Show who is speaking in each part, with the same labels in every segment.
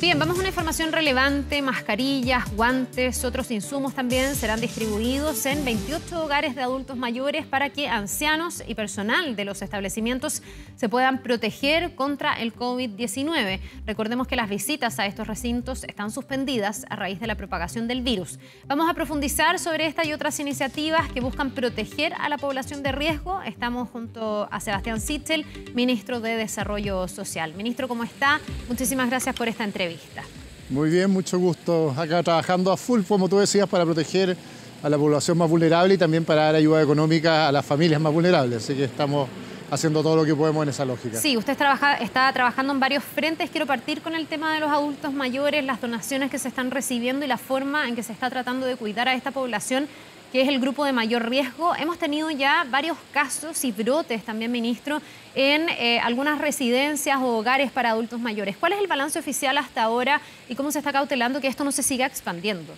Speaker 1: Bien, vamos a una información relevante. Mascarillas, guantes, otros insumos también serán distribuidos en 28 hogares de adultos mayores para que ancianos y personal de los establecimientos se puedan proteger contra el COVID-19. Recordemos que las visitas a estos recintos están suspendidas a raíz de la propagación del virus. Vamos a profundizar sobre esta y otras iniciativas que buscan proteger a la población de riesgo. Estamos junto a Sebastián Sichel, ministro de Desarrollo Social. Ministro, ¿cómo está? Muchísimas gracias por esta entrevista.
Speaker 2: Muy bien, mucho gusto. Acá trabajando a full, como tú decías, para proteger a la población más vulnerable y también para dar ayuda económica a las familias más vulnerables. Así que estamos haciendo todo lo que podemos en esa lógica.
Speaker 1: Sí, usted está trabajando en varios frentes. Quiero partir con el tema de los adultos mayores, las donaciones que se están recibiendo y la forma en que se está tratando de cuidar a esta población, que es el grupo de mayor riesgo. Hemos tenido ya varios casos y brotes también, ministro, en algunas residencias o hogares para adultos mayores. ¿Cuál es el balance oficial hasta ahora y cómo se está cautelando que esto no se siga expandiendo?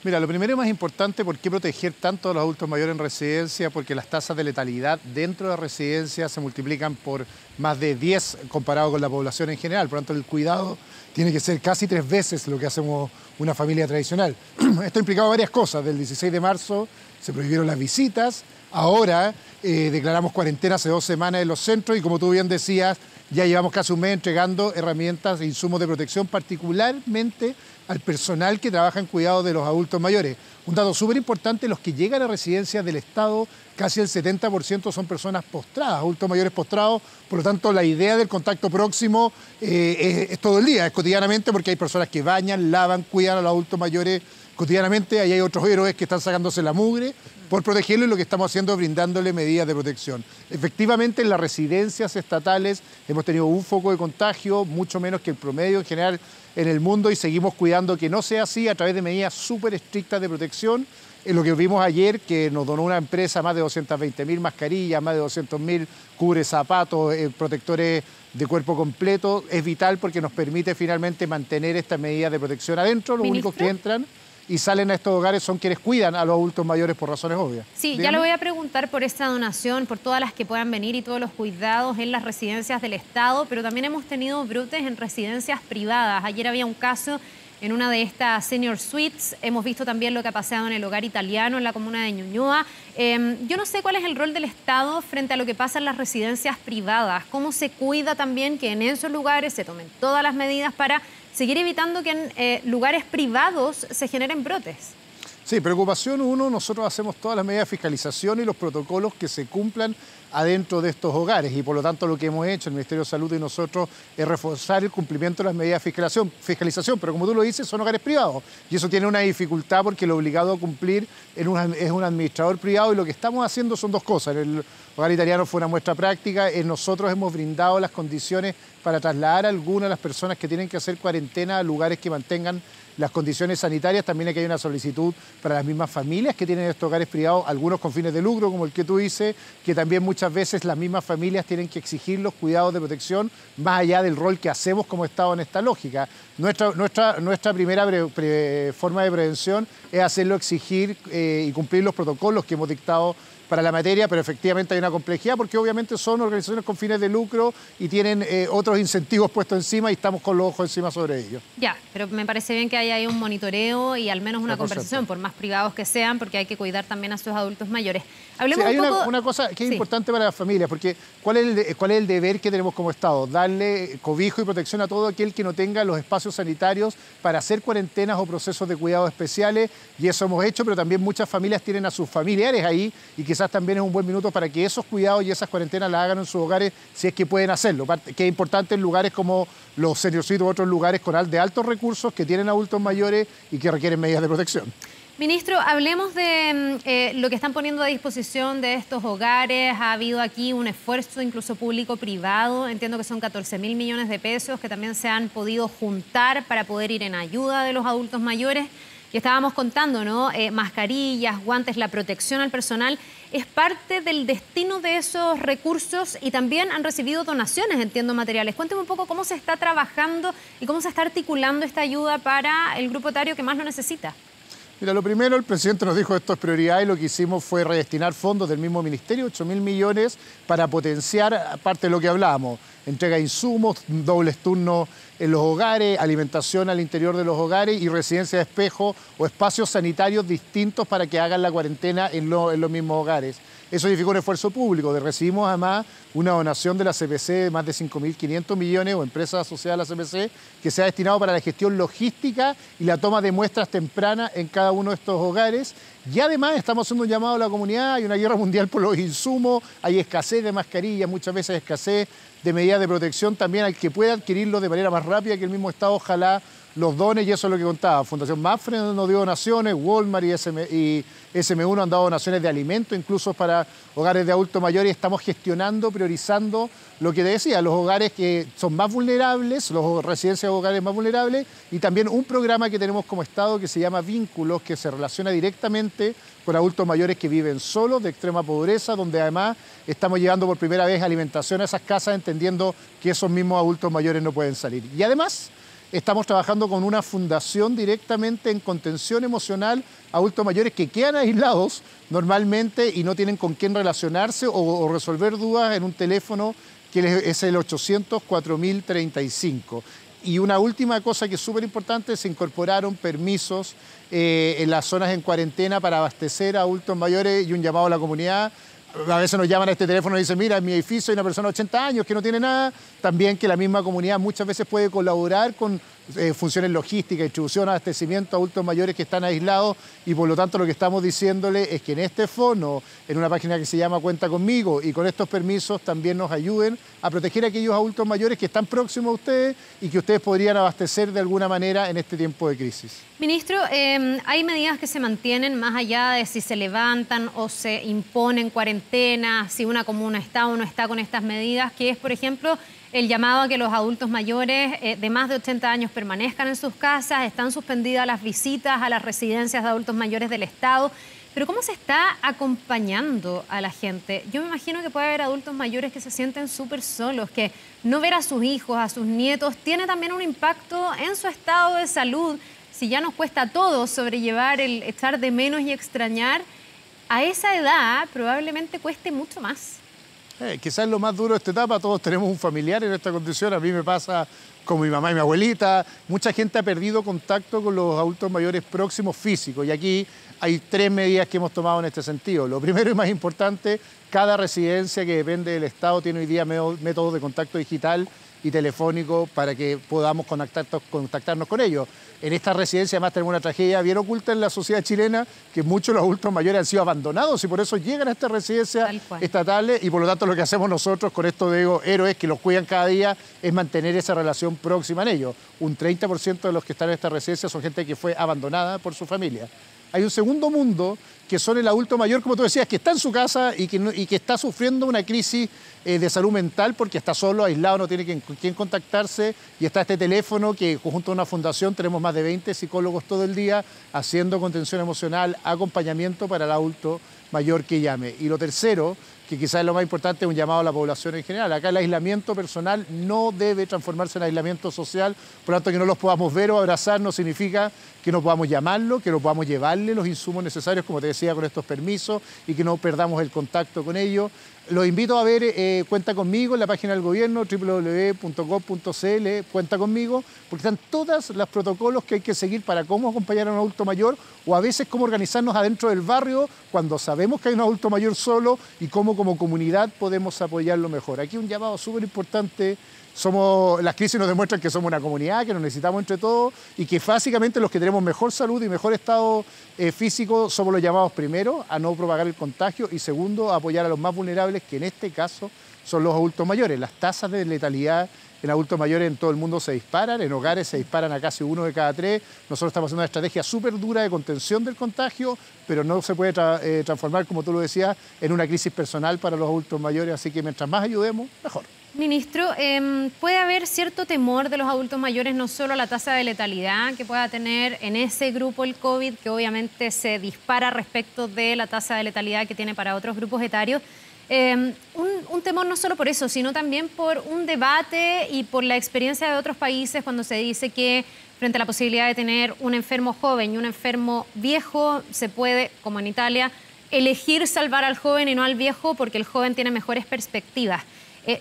Speaker 2: Mira, lo primero y más importante, ¿por qué proteger tanto a los adultos mayores en residencia? Porque las tasas de letalidad dentro de la residencia se multiplican por más de 10 comparado con la población en general. Por lo tanto, el cuidado tiene que ser casi 3 veces lo que hacemos una familia tradicional. Esto ha implicado varias cosas. Del 16 de marzo se prohibieron las visitas. Ahora declaramos cuarentena hace 2 semanas en los centros y, como tú bien decías, ya llevamos casi un mes entregando herramientas e insumos de protección, particularmente al personal que trabaja en cuidado de los adultos mayores. Un dato súper importante, los que llegan a residencias del Estado, casi el 70% son personas postradas, adultos mayores postrados. Por lo tanto, la idea del contacto próximo es todo el día, es cotidianamente, porque hay personas que bañan, lavan, cuidan a los adultos mayores cotidianamente. Ahí hay otros héroes que están sacándose la mugre por protegerlo, y lo que estamos haciendo es brindándole medidas de protección. Efectivamente, en las residencias estatales hemos tenido un foco de contagio, mucho menos que el promedio en general en el mundo, y seguimos cuidando que no sea así a través de medidas súper estrictas de protección. En lo que vimos ayer, que nos donó una empresa más de 220.000 mascarillas, más de 200.000 cubrezapatos, protectores de cuerpo completo, es vital porque nos permite finalmente mantener estas medidas de protección adentro. Los únicos que entran y salen a estos hogares son quienes cuidan a los adultos mayores por razones obvias.
Speaker 1: Sí,
Speaker 2: Dígame.
Speaker 1: Ya le voy a preguntar por esta donación, por todas las que puedan venir y todos los cuidados en las residencias del Estado, pero también hemos tenido brotes en residencias privadas. Ayer había un caso en una de estas senior suites. Hemos visto también lo que ha pasado en el hogar italiano en la comuna de Ñuñoa. Yo no sé cuál es el rol del Estado frente a lo que pasa en las residencias privadas. ¿Cómo se cuida también que en esos lugares se tomen todas las medidas para seguir evitando que en lugares privados se generen brotes?
Speaker 2: Sí, preocupación uno, nosotros hacemos todas las medidas de fiscalización y los protocolos que se cumplan adentro de estos hogares, y por lo tanto lo que hemos hecho el Ministerio de Salud y nosotros es reforzar el cumplimiento de las medidas de fiscalización, pero como tú lo dices, son hogares privados y eso tiene una dificultad porque lo obligado a cumplir es un administrador privado, y lo que estamos haciendo son 2 cosas. En el hogar italiano fue una muestra práctica, nosotros hemos brindado las condiciones para trasladar a algunas de las personas que tienen que hacer cuarentena a lugares que mantengan las condiciones sanitarias. También aquí hay una solicitud para las mismas familias que tienen estos hogares privados, algunos con fines de lucro, como el que tú dices, que también muchas veces las mismas familias tienen que exigir los cuidados de protección, más allá del rol que hacemos como Estado en esta lógica. Nuestra primera forma de prevención es hacerlo exigir y cumplir los protocolos que hemos dictado para la materia, pero efectivamente hay una complejidad porque obviamente son organizaciones con fines de lucro y tienen otros incentivos puestos encima y estamos con los ojos encima sobre ellos.
Speaker 1: Ya, pero me parece bien que haya ahí un monitoreo y al menos una conversación, por más privados que sean, porque hay que cuidar también a sus adultos mayores. Hablemos
Speaker 2: hay
Speaker 1: un poco...
Speaker 2: una cosa que es importante para las familias, porque ¿cuál es el deber que tenemos como Estado? Darle cobijo y protección a todo aquel que no tenga los espacios sanitarios para hacer cuarentenas o procesos de cuidados especiales, y eso hemos hecho, pero también muchas familias tienen a sus familiares ahí, y quizás también es un buen minuto para que esos cuidados y esas cuarentenas las hagan en sus hogares si es que pueden hacerlo, que es importante en lugares como los senior suites u otros lugares de altos recursos que tienen adultos mayores y que requieren medidas de protección.
Speaker 1: Ministro, hablemos de lo que están poniendo a disposición de estos hogares. Ha habido aquí un esfuerzo incluso público-privado. Entiendo que son 14.000 millones de pesos que también se han podido juntar para poder ir en ayuda de los adultos mayores. Y estábamos contando, ¿no? Mascarillas, guantes, la protección al personal. Es parte del destino de esos recursos y también han recibido donaciones, entiendo, materiales. Cuénteme un poco cómo se está trabajando y cómo se está articulando esta ayuda para el grupo etario que más lo necesita.
Speaker 2: Mira, lo primero, el presidente nos dijo esto es prioridad y lo que hicimos fue redestinar fondos del mismo ministerio, 8.000 millones, para potenciar parte de lo que hablábamos. Entrega de insumos, dobles turnos en los hogares, alimentación al interior de los hogares y residencia de espejo o espacios sanitarios distintos para que hagan la cuarentena en los mismos hogares. Eso significó un esfuerzo público. Recibimos además una donación de la CPC de más de 5.500 millones o empresas asociadas a la CPC que se ha destinado para la gestión logística y la toma de muestras tempranas en cada uno de estos hogares. Y además estamos haciendo un llamado a la comunidad, hay una guerra mundial por los insumos, hay escasez de mascarillas, muchas veces escasez de medidas de protección, también al que pueda adquirirlo de manera más rápida que el mismo Estado, ojalá los dones, y eso es lo que contaba. Fundación Mapfre nos dio donaciones, Walmart y SM1 han dado donaciones de alimentos, incluso para hogares de adultos mayores. Estamos gestionando, priorizando lo que te decía, los hogares que son más vulnerables, los residencias de hogares más vulnerables, y también un programa que tenemos como Estado que se llama Vínculos, que se relaciona directamente con adultos mayores que viven solos, de extrema pobreza, donde además estamos llevando por primera vez alimentación a esas casas, entendiendo que esos mismos adultos mayores no pueden salir. Y además estamos trabajando con una fundación directamente en contención emocional a adultos mayores que quedan aislados normalmente y no tienen con quién relacionarse o resolver dudas en un teléfono que es el 800-4035. Y una última cosa que es súper importante, se incorporaron permisos en las zonas en cuarentena para abastecer a adultos mayores y un llamado a la comunidad. A veces nos llaman a este teléfono y dicen, mira, en mi edificio hay una persona de 80 años que no tiene nada. También que la misma comunidad muchas veces puede colaborar con funciones logísticas, distribución, abastecimiento a adultos mayores que están aislados y por lo tanto lo que estamos diciéndole es que en este fondo, en una página que se llama Cuenta Conmigo y con estos permisos también nos ayuden a proteger a aquellos adultos mayores que están próximos a ustedes y que ustedes podrían abastecer de alguna manera en este tiempo de crisis.
Speaker 1: Ministro, hay medidas que se mantienen más allá de si se levantan o se imponen cuarentena, si una comuna está o no está con estas medidas, que es, por ejemplo, el llamado a que los adultos mayores de más de 80 años permanezcan en sus casas, están suspendidas las visitas a las residencias de adultos mayores del Estado. Pero ¿cómo se está acompañando a la gente? Yo me imagino que puede haber adultos mayores que se sienten súper solos, que no ver a sus hijos, a sus nietos, tiene también un impacto en su estado de salud. Si ya nos cuesta a todos sobrellevar el echar de menos y extrañar, a esa edad probablemente cueste mucho más.
Speaker 2: Quizás lo más duro de esta etapa, todos tenemos un familiar en esta condición, a mí me pasa con mi mamá y mi abuelita, mucha gente ha perdido contacto con los adultos mayores próximos físicos y aquí hay 3 medidas que hemos tomado en este sentido. Lo primero y más importante, cada residencia que depende del Estado tiene hoy día métodos de contacto digital y telefónico para que podamos contactarnos con ellos. En esta residencia además tenemos una tragedia bien oculta en la sociedad chilena, que muchos de los adultos mayores han sido abandonados y por eso llegan a esta residencia estatales y por lo tanto lo que hacemos nosotros con estos héroes que los cuidan cada día es mantener esa relación próxima en ellos. Un 30% de los que están en esta residencia son gente que fue abandonada por su familia. Hay un segundo mundo que son el adulto mayor, como tú decías, que está en su casa y que está sufriendo una crisis de salud mental porque está solo, aislado, no tiene con quién contactarse y está este teléfono que junto a una fundación tenemos más de 20 psicólogos todo el día haciendo contención emocional, acompañamiento para el adulto mayor que llame. Y lo tercero, que quizás es lo más importante, es un llamado a la población en general. Acá el aislamiento personal no debe transformarse en aislamiento social, por lo tanto que no los podamos ver o abrazar no significa que no podamos llamarlo, que no podamos llevarle los insumos necesarios, como te decía, con estos permisos y que no perdamos el contacto con ellos. Los invito a ver Cuenta Conmigo en la página del gobierno, www.gov.cl, Cuenta Conmigo, porque están todos los protocolos que hay que seguir para cómo acompañar a un adulto mayor o a veces cómo organizarnos adentro del barrio cuando sabemos que hay un adulto mayor solo y cómo como comunidad podemos apoyarlo mejor. Aquí un llamado súper importante. Las crisis nos demuestran que somos una comunidad, que nos necesitamos entre todos y que básicamente los que tenemos mejor salud y mejor estado físico somos los llamados primero a no propagar el contagio y segundo a apoyar a los más vulnerables, que en este caso son los adultos mayores. Las tasas de letalidad en adultos mayores en todo el mundo se disparan, en hogares se disparan a casi 1 de cada 3. Nosotros estamos haciendo una estrategia súper dura de contención del contagio, pero no se puede transformar, como tú lo decías, en una crisis personal para los adultos mayores, así que mientras más ayudemos, mejor.
Speaker 1: Ministro, ¿puede haber cierto temor de los adultos mayores, no solo a la tasa de letalidad que pueda tener en ese grupo el COVID, que obviamente se dispara respecto de la tasa de letalidad que tiene para otros grupos etarios, Un temor no solo por eso, sino también por un debate y por la experiencia de otros países cuando se dice que frente a la posibilidad de tener un enfermo joven y un enfermo viejo, se puede, como en Italia, elegir salvar al joven y no al viejo porque el joven tiene mejores perspectivas.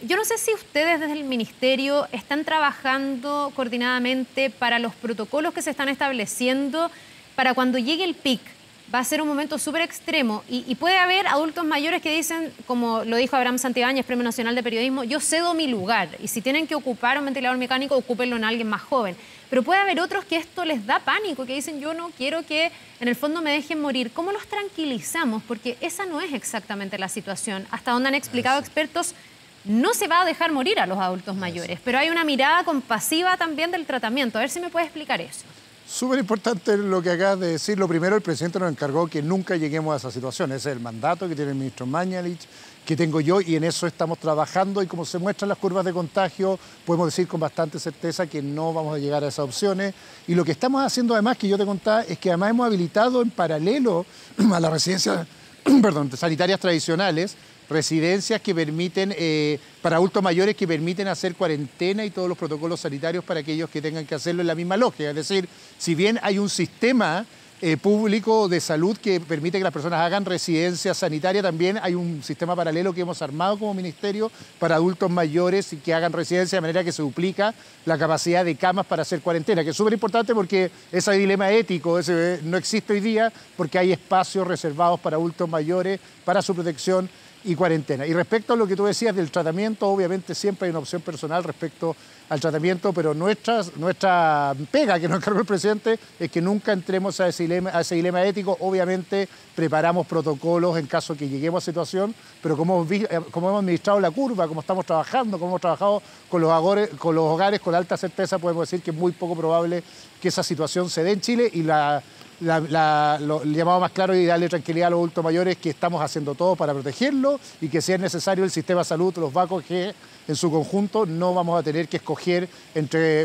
Speaker 1: Yo no sé si ustedes desde el Ministerio están trabajando coordinadamente para los protocolos que se están estableciendo para cuando llegue el pic. Va a ser un momento súper extremo y puede haber adultos mayores que dicen, como lo dijo Abraham Santibáñez, Premio Nacional de Periodismo, yo cedo mi lugar y si tienen que ocupar un ventilador mecánico, ocúpenlo en alguien más joven. Pero puede haber otros que esto les da pánico, que dicen yo no quiero que en el fondo me dejen morir. ¿Cómo los tranquilizamos? Porque esa no es exactamente la situación. Hasta donde han explicado expertos, no se va a dejar morir a los adultos mayores, pero hay una mirada compasiva también del tratamiento. A ver si me puede explicar eso.
Speaker 2: Súper importante lo que acabas de decir. Lo primero, el presidente nos encargó que nunca lleguemos a esa situación. Ese es el mandato que tiene el ministro Mañalich, que tengo yo, y en eso estamos trabajando. Y como se muestran las curvas de contagio, podemos decir con bastante certeza que no vamos a llegar a esas opciones. Y lo que estamos haciendo además, que yo te contaba, es que además hemos habilitado en paralelo a las residencias sanitarias tradicionales, residencias que permiten, para adultos mayores, que permiten hacer cuarentena y todos los protocolos sanitarios para aquellos que tengan que hacerlo en la misma lógica. Es decir, si bien hay un sistema público de salud que permite que las personas hagan residencia sanitaria, también hay un sistema paralelo que hemos armado como ministerio para adultos mayores y que hagan residencia, de manera que se duplica la capacidad de camas para hacer cuarentena, que es súper importante porque ese dilema ético no existe hoy día, porque hay espacios reservados para adultos mayores, para su protección y cuarentena. Y respecto a lo que tú decías del tratamiento, obviamente siempre hay una opción personal respecto al tratamiento, pero nuestra pega que nos encargó el presidente es que nunca entremos a ese dilema ético. Obviamente preparamos protocolos en caso que lleguemos a situación, pero como hemos administrado la curva, como estamos trabajando, como hemos trabajado con los hogares, con alta certeza podemos decir que es muy poco probable que esa situación se dé en Chile. Y el llamado más claro y darle tranquilidad a los adultos mayores, que estamos haciendo todo para protegerlo y que si es necesario el sistema de salud los va a coger en su conjunto. No vamos a tener que escoger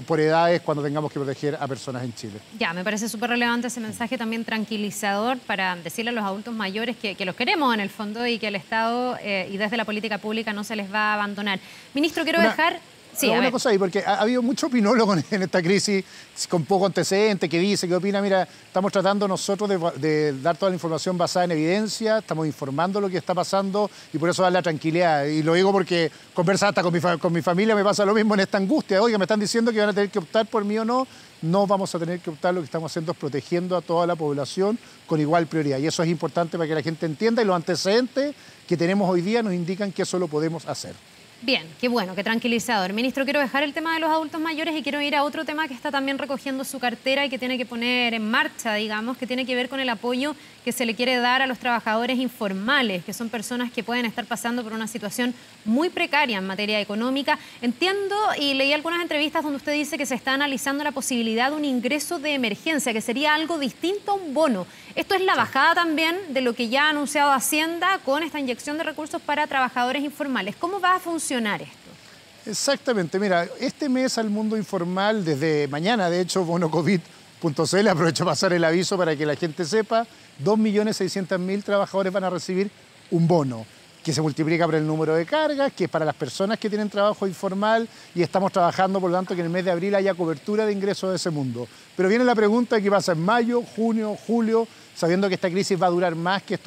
Speaker 2: por edades cuando tengamos que proteger a personas en Chile.
Speaker 1: Ya, me parece súper relevante ese mensaje también tranquilizador para decirle a los adultos mayores que los queremos en el fondo y que el Estado y desde la política pública no se les va a abandonar. Ministro, quiero dejar... Sí,
Speaker 2: una cosa ahí, porque ha habido mucho opinólogo en esta crisis con poco antecedente que dice, que opina, mira, estamos tratando nosotros de dar toda la información basada en evidencia, estamos informando lo que está pasando y por eso dar la tranquilidad. Y lo digo porque conversa hasta con mi familia, me pasa lo mismo en esta angustia. Oiga, me están diciendo que van a tener que optar por mí o no. No vamos a tener que optar, lo que estamos haciendo es protegiendo a toda la población con igual prioridad. Y eso es importante para que la gente entienda, y los antecedentes que tenemos hoy día nos indican que eso lo podemos hacer.
Speaker 1: Bien, qué bueno, qué tranquilizador. Ministro, quiero dejar el tema de los adultos mayores y quiero ir a otro tema que está también recogiendo su cartera y que tiene que poner en marcha, digamos, que tiene que ver con el apoyo que se le quiere dar a los trabajadores informales, que son personas que pueden estar pasando por una situación muy precaria en materia económica. Entiendo y leí algunas entrevistas donde usted dice que se está analizando la posibilidad de un ingreso de emergencia, que sería algo distinto a un bono. Esto es la bajada también de lo que ya ha anunciado Hacienda con esta inyección de recursos para trabajadores informales. ¿Cómo va a funcionar esto?
Speaker 2: Exactamente, mira, este mes al mundo informal, desde mañana, de hecho, bonocovid.cl, aprovecho para pasar el aviso para que la gente sepa, 2.600.000 trabajadores van a recibir un bono, que se multiplica por el número de cargas, que es para las personas que tienen trabajo informal, y estamos trabajando, por lo tanto, que en el mes de abril haya cobertura de ingresos de ese mundo. Pero viene la pregunta de qué pasa en mayo, junio, julio, sabiendo que esta crisis va a durar más que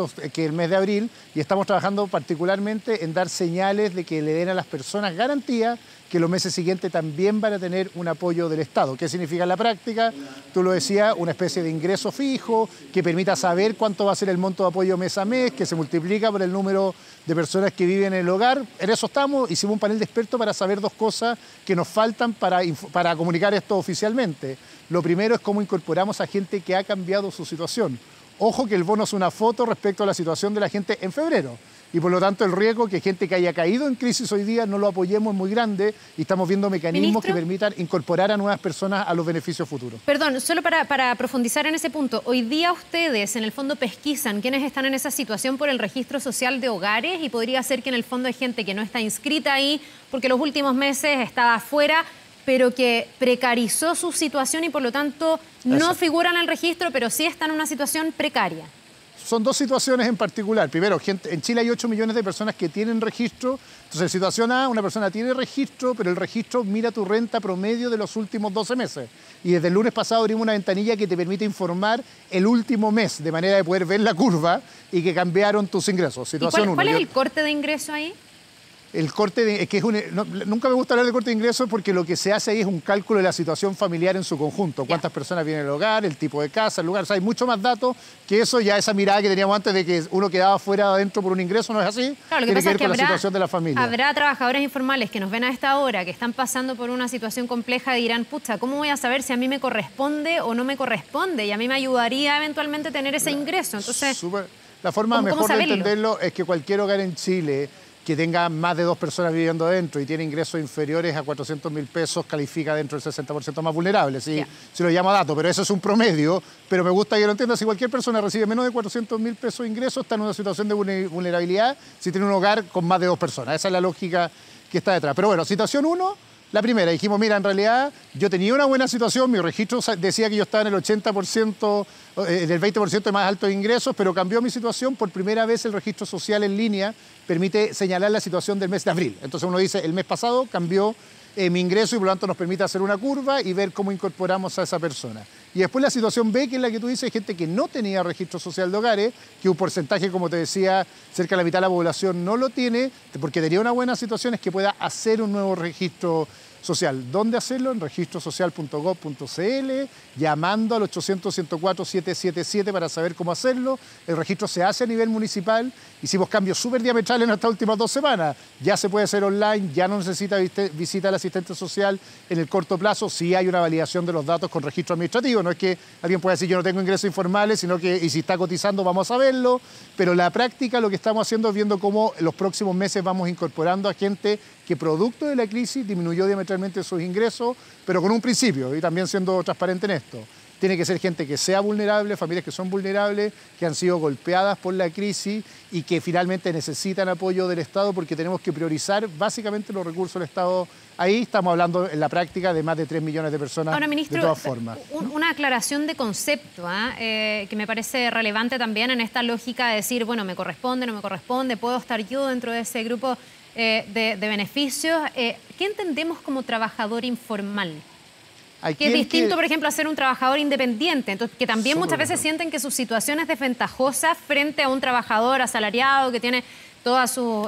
Speaker 2: el mes de abril, y estamos trabajando particularmente en dar señales de que le den a las personas garantía que los meses siguientes también van a tener un apoyo del Estado. ¿Qué significa en la práctica? Tú lo decías, una especie de ingreso fijo que permita saber cuánto va a ser el monto de apoyo mes a mes, que se multiplica por el número de personas que viven en el hogar. En eso estamos, hicimos un panel de expertos para saber dos cosas que nos faltan para comunicar esto oficialmente. Lo primero es cómo incorporamos a gente que ha cambiado su situación. Ojo que el bono es una foto respecto a la situación de la gente en febrero. Y por lo tanto el riesgo que gente que haya caído en crisis hoy día no lo apoyemos es muy grande, y estamos viendo mecanismos que permitan incorporar a nuevas personas a los beneficios futuros.
Speaker 1: Perdón, solo para profundizar en ese punto, hoy día ustedes en el fondo pesquisan quiénes están en esa situación por el registro social de hogares, y podría ser que en el fondo hay gente que no está inscrita ahí porque los últimos meses estaba afuera, pero que precarizó su situación y por lo tanto no figura en el registro, pero sí está en una situación precaria.
Speaker 2: Son dos situaciones en particular. Primero, en Chile hay 8 millones de personas que tienen registro. Entonces, situación A, una persona tiene registro, pero el registro mira tu renta promedio de los últimos 12 meses. Y desde el lunes pasado abrimos una ventanilla que te permite informar el último mes, de manera de poder ver la curva y que cambiaron tus ingresos. Situación
Speaker 1: ¿Cuál es el corte de ingreso ahí?
Speaker 2: El corte, nunca me gusta hablar de corte de ingresos porque lo que se hace ahí es un cálculo de la situación familiar en su conjunto. Cuántas personas vienen al hogar, el tipo de casa, el lugar. O sea, hay mucho más datos que eso, ya esa mirada que teníamos antes de que uno quedaba fuera adentro por un ingreso, no es así.
Speaker 1: Claro, lo que pasa es que
Speaker 2: la situación de la familia.
Speaker 1: Habrá trabajadores informales que nos ven a esta hora, que están pasando por una situación compleja y dirán, pucha, ¿cómo voy a saber si a mí me corresponde o no me corresponde? Y a mí me ayudaría eventualmente tener ese ingreso. Entonces,
Speaker 2: la forma mejor de
Speaker 1: saberlo?
Speaker 2: entenderlo es que cualquier hogar en Chile que tenga más de 2 personas viviendo dentro y tiene ingresos inferiores a 400.000 pesos, califica dentro del 60% más vulnerable. ¿Sí? Si lo llamo dato, pero eso es un promedio. Pero me gusta que lo entiendas. Si cualquier persona recibe menos de 400.000 pesos de ingresos, está en una situación de vulnerabilidad si tiene un hogar con más de 2 personas. Esa es la lógica que está detrás. Pero bueno, situación 1. La primera, dijimos, mira, en realidad yo tenía una buena situación, mi registro decía que yo estaba en el 80%, del 20% de más altos ingresos, pero cambió mi situación. Por primera vez el registro social en línea permite señalar la situación del mes de abril. Entonces uno dice, el mes pasado cambió mi ingreso y por lo tanto nos permite hacer una curva y ver cómo incorporamos a esa persona. Y después la situación B, que es la que tú dices, gente que no tenía registro social de hogares, que un porcentaje, como te decía, cerca de la mitad de la población no lo tiene, porque tenía una buena situación, es que pueda hacer un nuevo registro social. ¿Dónde hacerlo? En registrosocial.gov.cl, llamando al 800-104-777 para saber cómo hacerlo. El registro se hace a nivel municipal. Hicimos cambios súper diametrales en estas últimas 2 semanas. Ya se puede hacer online, ya no necesita visita al asistente social en el corto plazo. Sí hay una validación de los datos con registro administrativo. No es que alguien pueda decir yo no tengo ingresos informales, sino que y si está cotizando vamos a verlo. Pero la práctica lo que estamos haciendo es viendo cómo en los próximos meses vamos incorporando a gente que producto de la crisis disminuyó diametralmente sus ingresos, pero con un principio, y también siendo transparente en esto. Tiene que ser gente que sea vulnerable, familias que son vulnerables, que han sido golpeadas por la crisis y que finalmente necesitan apoyo del Estado porque tenemos que priorizar básicamente los recursos del Estado. Ahí estamos hablando en la práctica de más de 3 millones de personas.
Speaker 1: Ahora, ministro,
Speaker 2: de todas formas.
Speaker 1: Una aclaración de concepto que me parece relevante también en esta lógica de decir, bueno, me corresponde, no me corresponde, puedo estar yo dentro de ese grupo de beneficios. ¿Qué entendemos como trabajador informal? Que es distinto, por ejemplo, a ser un trabajador independiente, entonces, que también muchas veces sienten que su situación es desventajosa frente a un trabajador asalariado que tiene todos sus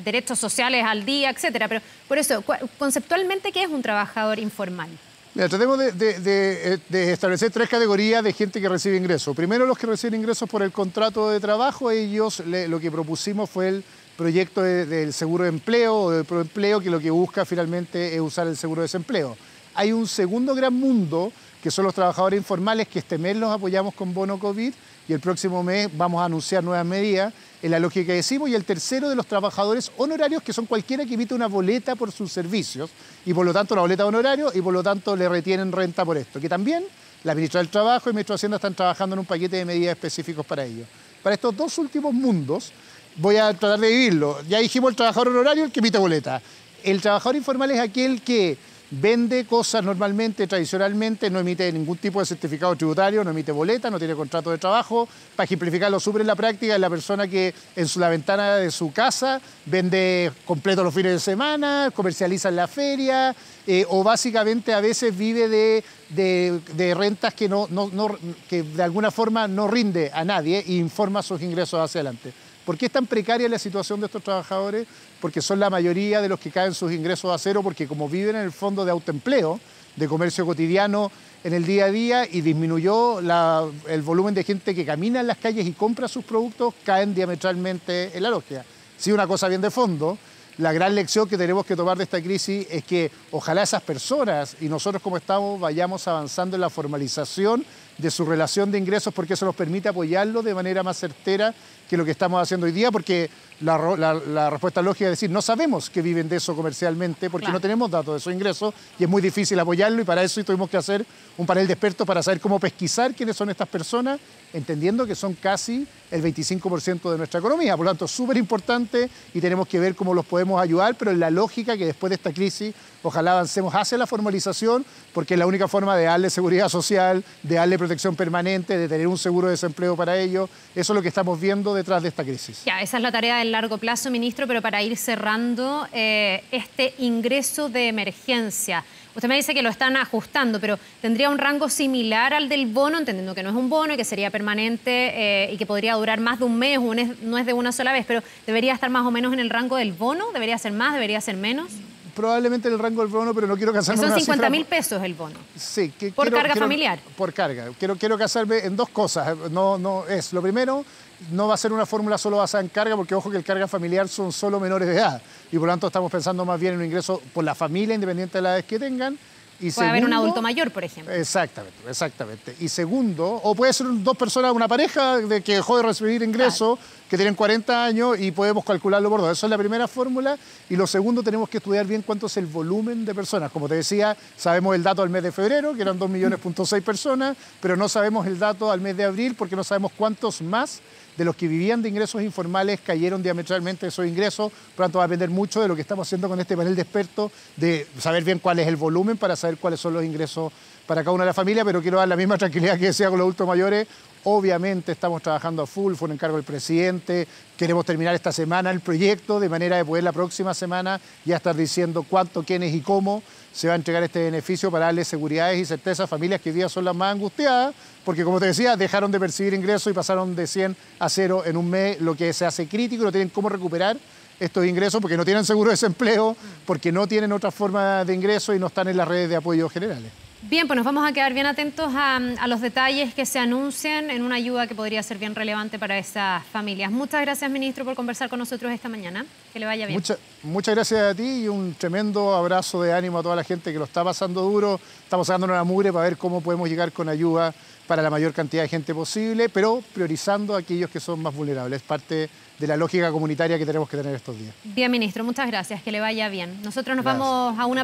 Speaker 1: derechos sociales al día, etcétera. Pero por eso, conceptualmente, ¿qué es un trabajador informal?
Speaker 2: Mira, tratemos de establecer 3 categorías de gente que recibe ingresos. Primero, los que reciben ingresos por el contrato de trabajo. Ellos lo que propusimos fue el proyecto del seguro de empleo o de proempleo, que lo que busca finalmente es usar el seguro de desempleo. Hay un segundo gran mundo, que son los trabajadores informales, que este mes los apoyamos con bono COVID y el próximo mes vamos a anunciar nuevas medidas en la lógica que decimos. Y el tercero de los trabajadores honorarios, que son cualquiera que emite una boleta por sus servicios y por lo tanto una boleta de honorario y por lo tanto le retienen renta por esto. Que también la ministra del Trabajo y el ministro de Hacienda están trabajando en un paquete de medidas específicos para ello. Para estos 2 últimos mundos voy a tratar de dividirlo. Ya dijimos el trabajador honorario, el que emite boleta. El trabajador informal es aquel que vende cosas normalmente, tradicionalmente, no emite ningún tipo de certificado tributario, no emite boleta, no tiene contrato de trabajo. Para ejemplificarlo súper en la práctica, es la persona que en la ventana de su casa vende completo los fines de semana, comercializa en la feria, o básicamente a veces vive de rentas que, que de alguna forma no rinde a nadie e informa sus ingresos hacia adelante. ¿Por qué es tan precaria la situación de estos trabajadores? Porque son la mayoría de los que caen sus ingresos a cero, porque como viven en el fondo de autoempleo, de comercio cotidiano en el día a día, y disminuyó el volumen de gente que camina en las calles y compra sus productos, caen diametralmente en la lógica. Sí, una cosa bien de fondo, la gran lección que tenemos que tomar de esta crisis es que ojalá esas personas y nosotros como Estado vayamos avanzando en la formalización de su relación de ingresos, porque eso nos permite apoyarlo de manera más certera que lo que estamos haciendo hoy día, porque la respuesta lógica es decir, no sabemos que viven de eso comercialmente porque no tenemos datos de esos ingresos y es muy difícil apoyarlo, y para eso tuvimos que hacer un panel de expertos para saber cómo pesquisar quiénes son estas personas, entendiendo que son casi el 25% de nuestra economía. Por lo tanto, es súper importante y tenemos que ver cómo los podemos ayudar, pero en la lógica que después de esta crisis ojalá avancemos hacia la formalización, porque es la única forma de darle seguridad social, de darle protección protección permanente, de tener un seguro de desempleo para ellos. Eso es lo que estamos viendo detrás de esta crisis.
Speaker 1: Ya, esa es la tarea del largo plazo, ministro, pero para ir cerrando, este ingreso de emergencia, usted me dice que lo están ajustando, pero ¿tendría un rango similar al del bono, entendiendo que no es un bono y que sería permanente y que podría durar más de un mes, no es de una sola vez, pero debería estar más o menos en el rango del bono? ¿Debería ser más? ¿Debería ser menos?
Speaker 2: Probablemente en el rango del bono, pero no quiero casarme en
Speaker 1: Son
Speaker 2: una cifra.
Speaker 1: 50.000 pesos el bono.
Speaker 2: Sí.
Speaker 1: ¿Por carga familiar?
Speaker 2: Por carga. Quiero casarme en dos cosas. Lo primero, no va a ser una fórmula solo basada en carga, porque ojo que el carga familiar son solo menores de edad. Y por lo tanto estamos pensando más bien en un ingreso por la familia, independiente de la edad que tengan.
Speaker 1: Puede haber un adulto mayor, por ejemplo.
Speaker 2: Exactamente. Y segundo, o puede ser dos personas, una pareja de que dejó de recibir ingresos, que tienen 40 años y podemos calcularlo por dos. Eso es la primera fórmula. Y lo segundo, tenemos que estudiar bien cuánto es el volumen de personas. Como te decía, sabemos el dato al mes de febrero, que eran 2,6 millones personas, pero no sabemos el dato al mes de abril porque no sabemos cuántos más de los que vivían de ingresos informales cayeron diametralmente esos ingresos. Por lo tanto, va a depender mucho de lo que estamos haciendo con este panel de expertos, de saber bien cuál es el volumen para saber cuáles son los ingresos para cada una de las familias, pero quiero dar la misma tranquilidad que decía con los adultos mayores. Obviamente estamos trabajando a full, fue un encargo del presidente, queremos terminar esta semana el proyecto de manera de poder la próxima semana ya estar diciendo cuánto, quiénes y cómo se va a entregar este beneficio para darle seguridades y certeza a familias que hoy día son las más angustiadas, porque como te decía, dejaron de percibir ingresos y pasaron de 100 a 0 en un mes, lo que se hace crítico, no tienen cómo recuperar estos ingresos porque no tienen seguro de desempleo, porque no tienen otra forma de ingreso y no están en las redes de apoyo generales.
Speaker 1: Bien, pues nos vamos a quedar bien atentos a los detalles que se anuncien en una ayuda que podría ser bien relevante para esas familias. Muchas gracias, ministro, por conversar con nosotros esta mañana. Que le vaya bien.
Speaker 2: Muchas gracias a ti y un tremendo abrazo de ánimo a toda la gente que lo está pasando duro. Estamos sacándonos la mugre para ver cómo podemos llegar con ayuda para la mayor cantidad de gente posible, pero priorizando a aquellos que son más vulnerables. Es parte de la lógica comunitaria que tenemos que tener estos días.
Speaker 1: Bien, ministro, muchas gracias. Que le vaya bien. Nosotros nos vamos a una